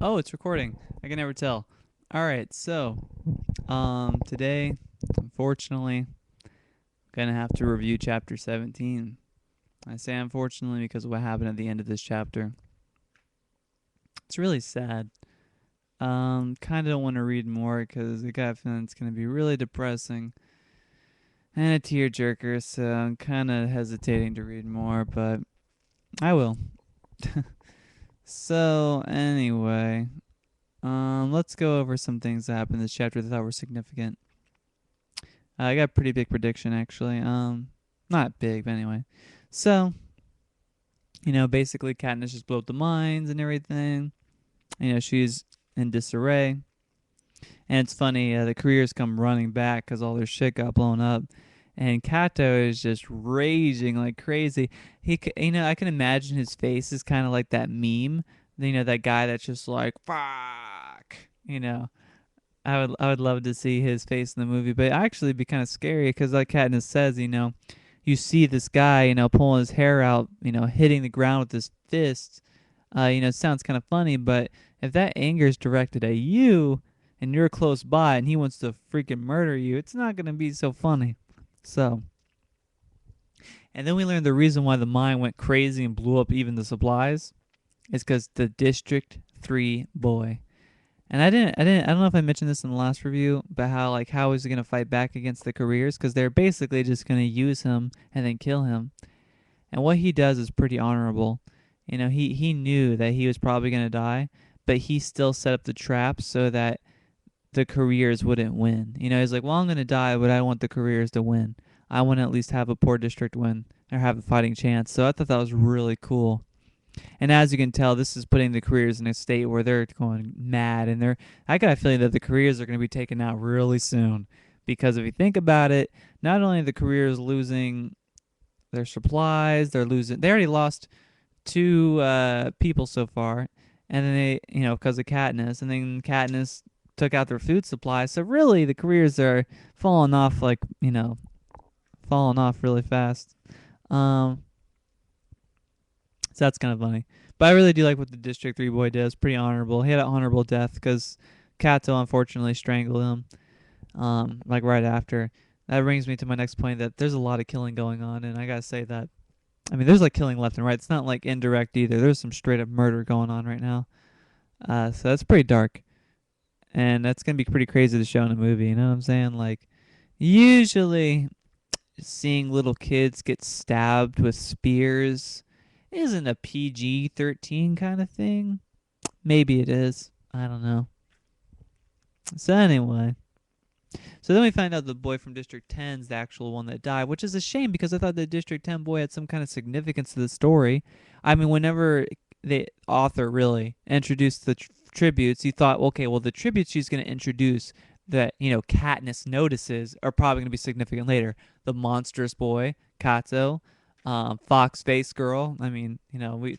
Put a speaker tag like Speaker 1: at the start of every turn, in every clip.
Speaker 1: Oh, it's recording. I can never tell. All right, so today, unfortunately, gonna have to review chapter 17. I say unfortunately because of what happened at the end of this chapter. It's really sad. Kind of don't want to read more because I got a feeling it's gonna be really depressing and a tearjerker. So I'm kind of hesitating to read more, but I will. So anyway, let's go over some things that happened in this chapter that I thought were significant. I got a pretty big prediction actually. Not big, but anyway. So, basically Katniss just blew up the mines and everything. She's in disarray. And it's funny, the careers come running back because all their shit got blown up. And Kato is just raging like crazy. I can imagine his face is kind of like that meme. That guy that's just like, fuck. I would love to see his face in the movie, but actually it'd be kind of scary because, like Katniss says, you see this guy, pulling his hair out, hitting the ground with his fists. It sounds kind of funny, but if that anger is directed at you and you're close by and he wants to freaking murder you, it's not gonna be so funny. So, and then we learned the reason why the mine went crazy and blew up even the supplies is because the District 3 boy. And I don't know if I mentioned this in the last review, but how is he gonna fight back against the careers? Because they're basically just gonna use him and then kill him. And what he does is pretty honorable. He knew that he was probably gonna die, but he still set up the trap so that the careers wouldn't win. He's like, well, I'm gonna die, but I want the careers to win. I want to at least have a poor district win or have a fighting chance. So I thought that was really cool. And as you can tell, this is putting the careers in a state where they're going mad, and I got a feeling that the careers are going to be taken out really soon. Because if you think about it, not only are the careers losing their supplies, they already lost two people so far, and then because of Katniss, and then Katniss took out their food supply. So really, the careers are falling off, falling off really fast. Um, So that's kind of funny. But I really do like what the District 3 boy did. It's pretty honorable. He had an honorable death because Kato unfortunately strangled him, like right after. That brings me to my next point that there's a lot of killing going on, and I gotta say that. I mean, there's like killing left and right. It's not like indirect either. There's some straight up murder going on right now. So that's pretty dark, and that's gonna be pretty crazy to show in a movie. You know what I'm saying? Like, usually seeing little kids get stabbed with spears isn't a PG-13 kind of thing. Maybe it is. I don't know. So anyway, so then we find out the boy from District 10 is the actual one that died, which is a shame because I thought the District 10 boy had some kind of significance to the story. I mean, whenever the author really introduced the tributes, you thought, okay, well, the tributes she's going to introduce that, Katniss notices are probably going to be significant later. The monstrous boy, Kato, Fox Face Girl. I mean,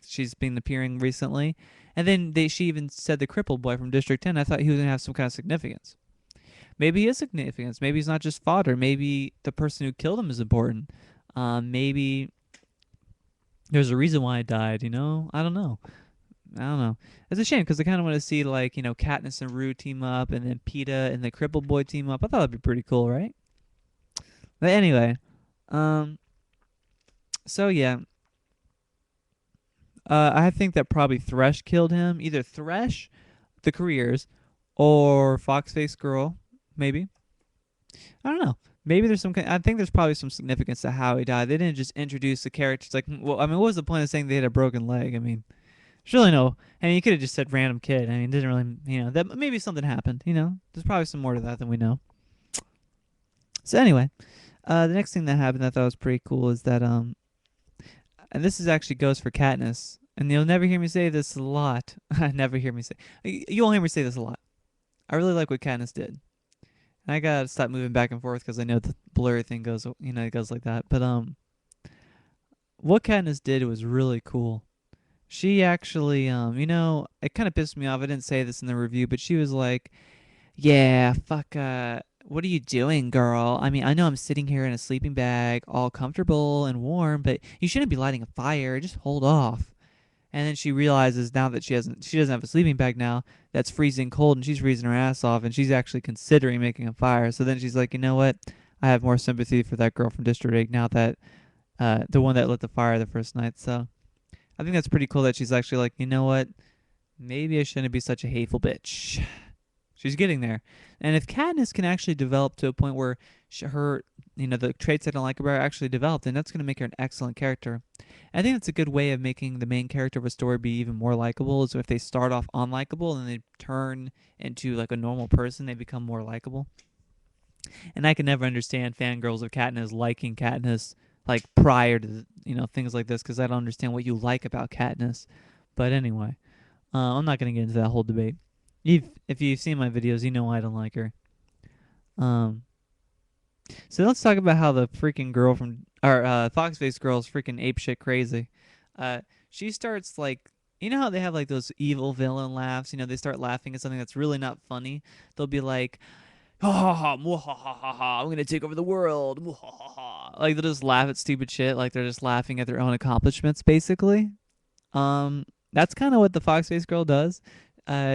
Speaker 1: she's been appearing recently. And then she even said the crippled boy from District 10. I thought he was going to have some kind of significance. Maybe he is significance. Maybe he's not just fodder. Maybe the person who killed him is important. Maybe there's a reason why I died. I don't know. I don't know. It's a shame because I kind of want to see Katniss and Rue team up, and then Peeta and the crippled boy team up. I thought that'd be pretty cool, right? But anyway, um, so yeah, I think that probably Thresh killed him. Either Thresh, the careers, or Foxface Girl, maybe. I don't know. Maybe there's some. I think there's probably some significance to how he died. They didn't just introduce the characters like. Well, I mean, what was the point of saying they had a broken leg? I mean, there's really no. I mean, you could have just said random kid. I mean, it didn't really. That maybe something happened. There's probably some more to that than we know. So anyway, the next thing that happened that I thought was pretty cool is that and this is actually goes for Katniss. And you'll never hear me say this a lot. Never hear me say. You won't hear me say this a lot. I really like what Katniss did. And I gotta stop moving back and forth because I know the blurry thing goes, it goes like that. But what Katniss did was really cool. She actually, it kind of pissed me off. I didn't say this in the review, but she was like, "Yeah, fuck. What are you doing, girl? I mean, I know I'm sitting here in a sleeping bag, all comfortable and warm, but you shouldn't be lighting a fire. Just hold off." And then she realizes now that she doesn't have a sleeping bag now that's freezing cold, and she's freezing her ass off, and she's actually considering making a fire. So then she's like, you know what? I have more sympathy for that girl from District 8 now that the one that lit the fire the first night. So I think that's pretty cool that she's actually like, you know what? Maybe I shouldn't be such a hateful bitch. She's getting there. And if Katniss can actually develop to a point where her, the traits I don't like about her are actually developed, then that's going to make her an excellent character. I think that's a good way of making the main character of a story be even more likable, is if they start off unlikable and then they turn into like a normal person, they become more likable. And I can never understand fangirls of Katniss liking Katniss like prior to things like this, because I don't understand what you like about Katniss. But anyway, I'm not gonna get into that whole debate. If you've seen my videos, you know why I don't like her. Um, so let's talk about how the freaking girl from or Foxface girl is freaking apeshit crazy. She starts like, how they have like those evil villain laughs. They start laughing at something that's really not funny. They'll be like, ha ha ha, ha ha ha ha, I'm gonna take over the world, ha ha ha. Like they'll just laugh at stupid shit, like they're just laughing at their own accomplishments, basically. That's kind of what the Foxface girl does.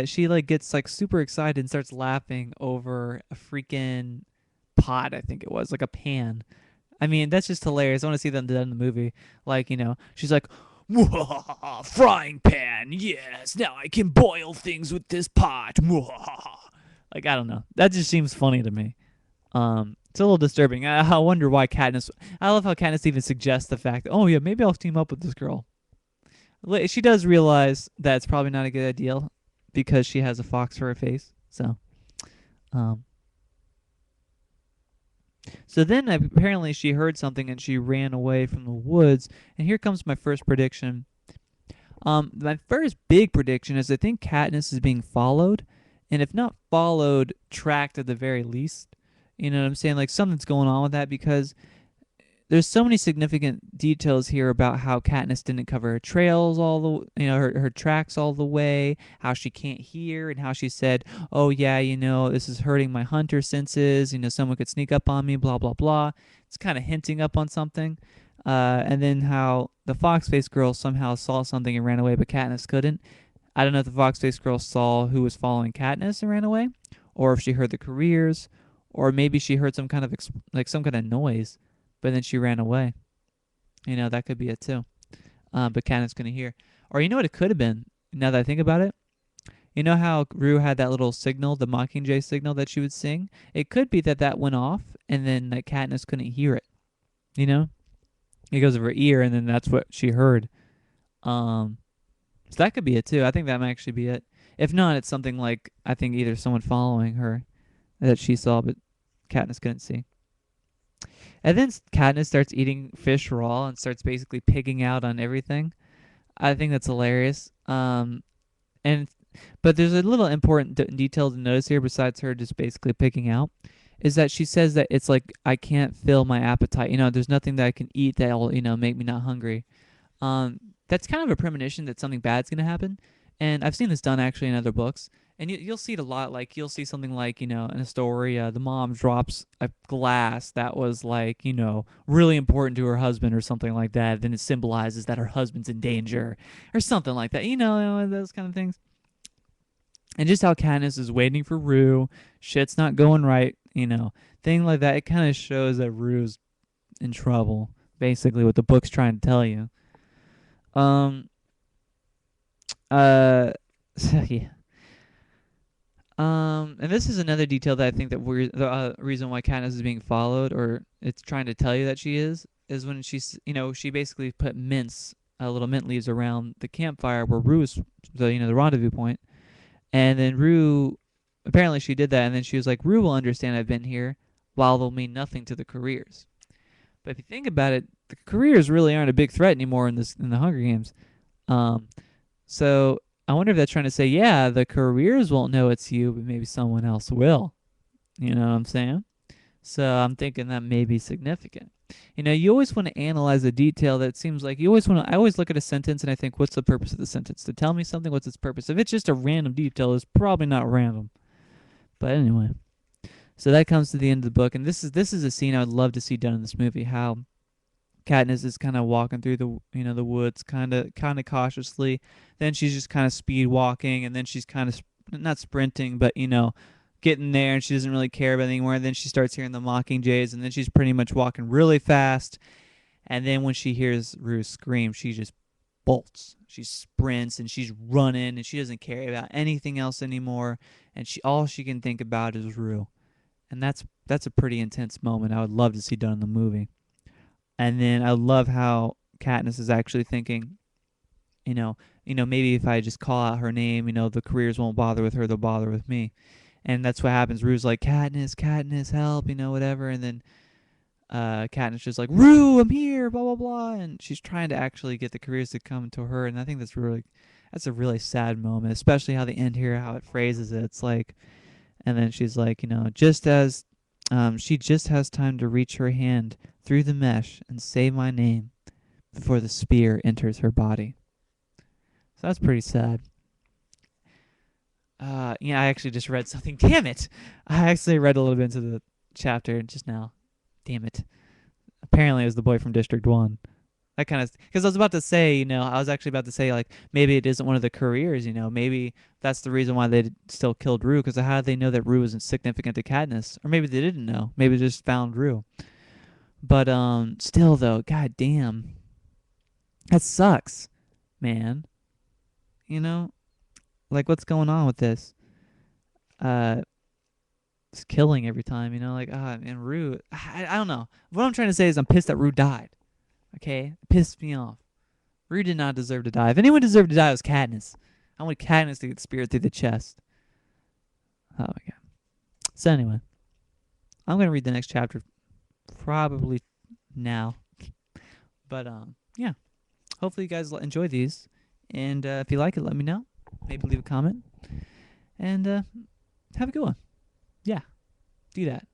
Speaker 1: She like gets like super excited and starts laughing over a freaking pot. I think it was like a pan. I mean, that's just hilarious. I want to see them done in the movie. Like, she's like, frying pan. Yes, now I can boil things with this pot. Like, I don't know. That just seems funny to me. It's a little disturbing. I wonder why Katniss. I love how Katniss even suggests the fact that, oh yeah, maybe I'll team up with this girl. She does realize that it's probably not a good idea because she has a fox for her face. Um, so then apparently she heard something and she ran away from the woods. And here comes my first prediction. My first big prediction is I think Katniss is being followed, and if not followed, tracked at the very least. You know what I'm saying? Like something's going on with that, because there's so many significant details here about how Katniss didn't cover her trails all the, her tracks all the way, how she can't hear, and how she said, oh yeah, this is hurting my hunter senses, someone could sneak up on me, blah, blah, blah. It's kind of hinting up on something. And then how the Foxface girl somehow saw something and ran away, but Katniss couldn't. I don't know if the Foxface girl saw who was following Katniss and ran away, or if she heard the careers, or maybe she heard some kind of some kind of noise, but then she ran away. That could be it too. But Katniss couldn't hear. Or you know what it could have been, now that I think about it? You know how Rue had that little signal, the Mockingjay signal that she would sing? It could be that went off, and then that Katniss couldn't hear it. It goes over her ear, and then that's what she heard. So that could be it too. I think that might actually be it. If not, it's something like, I think either someone following her that she saw, but Katniss couldn't see. And then Katniss starts eating fish raw and starts basically pigging out on everything. I think that's hilarious. And but there's a little important detail to notice here, besides her just basically picking out, is that she says that it's like, I can't fill my appetite. There's nothing that I can eat that'll make me not hungry. That's kind of a premonition that something bad's gonna happen. And I've seen this done actually in other books. And you'll see it a lot. Like you'll see something like, in a story, the mom drops a glass that was like, really important to her husband or something like that. Then it symbolizes that her husband's in danger or something like that. Those kind of things. And just how Katniss is waiting for Rue, shit's not going right, thing like that. It kind of shows that Rue's in trouble, basically, what the book's trying to tell you. Yeah. And this is another detail that I think that the reason why Katniss is being followed, or it's trying to tell you that she is when she's, she basically put little mint leaves around the campfire where Rue is, the rendezvous point. And then Rue, apparently she did that, and then she was like, Rue will understand I've been here, while they'll mean nothing to the careers. But if you think about it, the careers really aren't a big threat anymore in the Hunger Games. So I wonder if that's trying to say, yeah, the careers won't know it's you, but maybe someone else will. You know what I'm saying? So I'm thinking that may be significant. You always want to analyze the detail that seems like I always look at a sentence and I think, what's the purpose of the sentence? To tell me something, what's its purpose? If it's just a random detail, it's probably not random. But anyway, so that comes to the end of the book, and this is a scene I would love to see done in this movie, how Katniss is kind of walking through the woods, kind of cautiously. Then she's just kind of speed walking, and then she's kind of not sprinting, but getting there, and she doesn't really care about it anymore. And then she starts hearing the mockingjays, and then she's pretty much walking really fast. And then when she hears Rue scream, she just bolts. She sprints and she's running, and she doesn't care about anything else anymore. And all she can think about is Rue, and that's a pretty intense moment. I would love to see done in the movie. And then I love how Katniss is actually thinking, maybe if I just call out her name, the careers won't bother with her, they'll bother with me. And that's what happens. Rue's like, Katniss, Katniss, help, whatever. And then Katniss just like, Rue, I'm here, blah blah blah, and she's trying to actually get the careers to come to her. And I think that's a really sad moment, especially how the end here, how it phrases it. It's like, and then she's like, just as she just has time to reach her hand through the mesh and say my name before the spear enters her body. So that's pretty sad. I actually just read something. Damn it! I actually read a little bit into the chapter just now. Damn it. Apparently it was the boy from District 1. That kind of, because I was about to say, I was actually about to say, like, maybe it isn't one of the careers, maybe that's the reason why they still killed Rue, because how did they know that Rue was insignificant to Katniss? Or maybe they didn't know. Maybe they just found Rue. But still though, god damn, that sucks, man. Like, what's going on with this? It's killing every time, like, and Rue, I don't know. What I'm trying to say is I'm pissed that Rue died. Okay? It pissed me off. Rue did not deserve to die. If anyone deserved to die, it was Katniss. I want Katniss to get speared through the chest. Oh my god. So anyway, I'm gonna read the next chapter probably now. But yeah. Hopefully you guys enjoy these. And if you like it, let me know. Maybe leave a comment. And have a good one. Yeah. Do that.